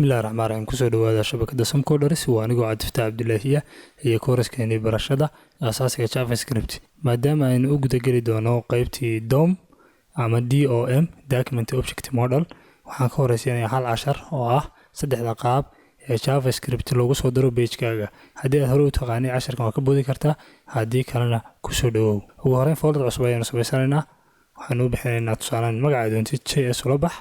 bismillaahir rahmaanir rahiim kusoo dhawaada shabakada samcooders waa anigoo Cabdi Abdullaahiya iyo koorsooyin barashada asaasiga JavaScript maadaama aynu u guda geli doono qaybtii DOM ama DOM document object model waxaan ka horeysiinayaa hal cashar oo ah saddexda qaab ee JavaScript loogu soo diro page-kaaga haddii aad hore u taqaanay casharkan waa ka boodi kartaa haddii kalena kusoo dhawow ugu horreyn folder cusub ayaynu sameysanaynaa waxaan u bixinaynaa tusaale magaca doontid JS ula bax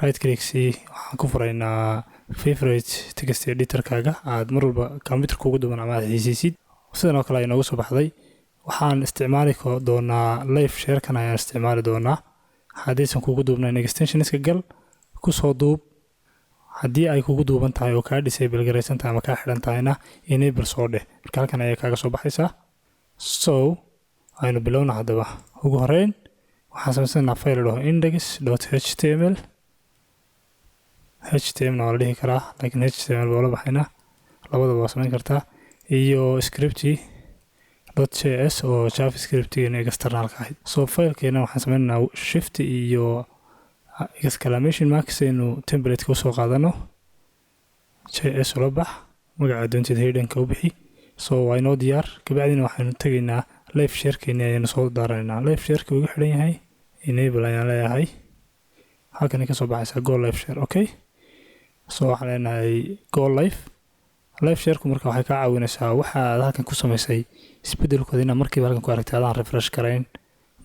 right click waxaan ku furaynaa favorite text editor-kaaga aad mar walba computer kugu duban ama aad xiisiisid sidoo kale ay noogu soo baxday waxaan isticmaali doonaa live share-kan ayaan isticmaali doonaa haddii kugu duubnayn extension-iska gal ku soo duub haddii ay kugu duuban tahay oo ka disable gareysan tahay ama ka xiran tahayna enable soo dheh marka halkan ayay kaaga soo baxaysaa so aynu bilowna hadaba ugu horeyn waxaan samaysanaa file loo index.html HTML waa la dhihi karaa laakiin HTML waa la baxaynaa labadaba waa samayn kartaa iyo script.js oo JavaScript-ga external-ka ahayd so file-keena waxaan samaynaynaa shift iyo exclamation marks aynu template-ka usoo qaadano JS ula bax magaca doontid header-ka u bixi so waa inoo diyaar kabacdina waxaynu tegaynaa live share-keena ayaynu soo daaraynaa live share-ka ugu xidhan yahay enable ayaan leeyahay halkan ka soo baxaysa go live share okay so waxaan leenahay go live share-ku marka waxay ka caawinaysaa waxa aad halkan ku samaysay isbedelkooda inaad markiiba halkan ku aragtay adaan refresh karayn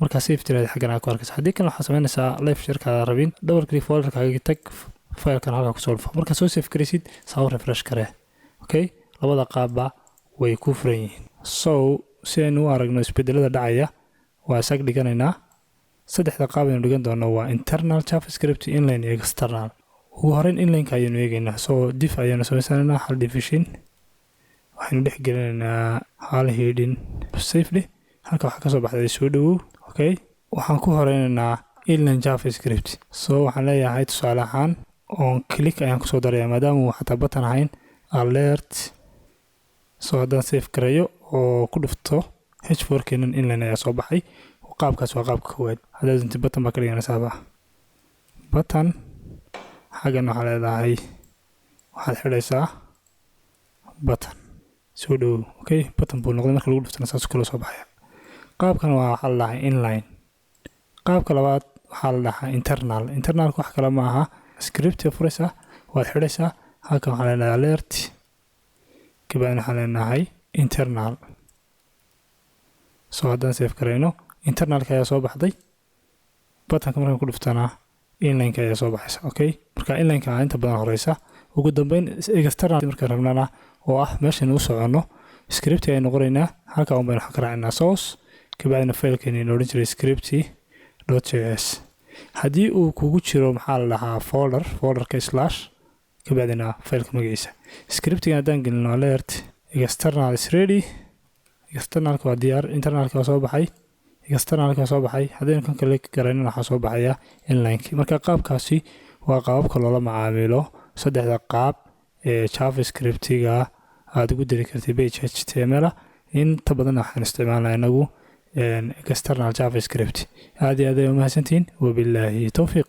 marka save tireed xaggan aad ku arkaysa haddii kale waxaad samaynaysaa live share-kaada rabin double click folder-kaaga tag file-kan halkan kusoo dhufo marka soo save garaysid saa u refresh karee okay labada qaabba way ku furan yihiin so si aynu u aragno isbedelada dhacaya waa isaga dhiganaynaa saddexda qaab aynu dhigan doono waa internal JavaScript inline iyo external ugu horeyn inline-ka ayaynu eegaynaa so div ayaynu samaysanaynaa hal division waxaynu dhex gelinaynaa hal heading safely halka waxaa kasoo baxday soo dhawow okay waxaan ku horeynaynaa inline JavaScript so waxaan leeyahay tusaale ahaan on click ayaan kusoo darayaa maadaama uu xataa button ahayn alert so haddaan save gareeyo oo ku dhufto h4-keenan inline ayaa soo baxay qaabkaas waa qaabka koowaad haddaad inta button baa ka dhiganaysaaba button xaggan waxaa leedahay waxaad xidhaysaa button soo dhawow okay button buu noqday marka lagu dhuftana saas kula soo baxaya qaabkan waxaa la dhahay inline qaabka labaad waxaa la dhahaa internalka wax kale ma aha script furaysa waad xidhaysaa halkan waxaa leenahay alert kabacdina waxaa leenahay internal so haddaan save garayno internalka ayaa soo baxday buttonka markaan ku dhuftana inline-ka ayaa soo baxaysa okay marka inline-ka inta badan horeysa ugu dambeyn external markaan rabnana oo ah meeshan u socono script ayaynu qoraynaa halka un baynu ka raacinaa source kabacdina file-keeni la odhan jiray script.js haddii uu kugu jiro maxaa la dhahaa folderka slash kabacdina file-ka magaciisa script-ga haddaan gelino alert external is ready externalka waa diyaar internalka waa soo baxay externalka soo baxay haddii kan kale garayna waxa soo baxaya inline-ki marka qaabkaasi waa qaababka loola macaamilo saddexda qaab ee JavaScript-ga aad ugu diri kartay page HTML inta badan waxaan isticmaalnaa inagu external JavaScript aad iyo aad u mahadsantiin wabillahi tawfiiq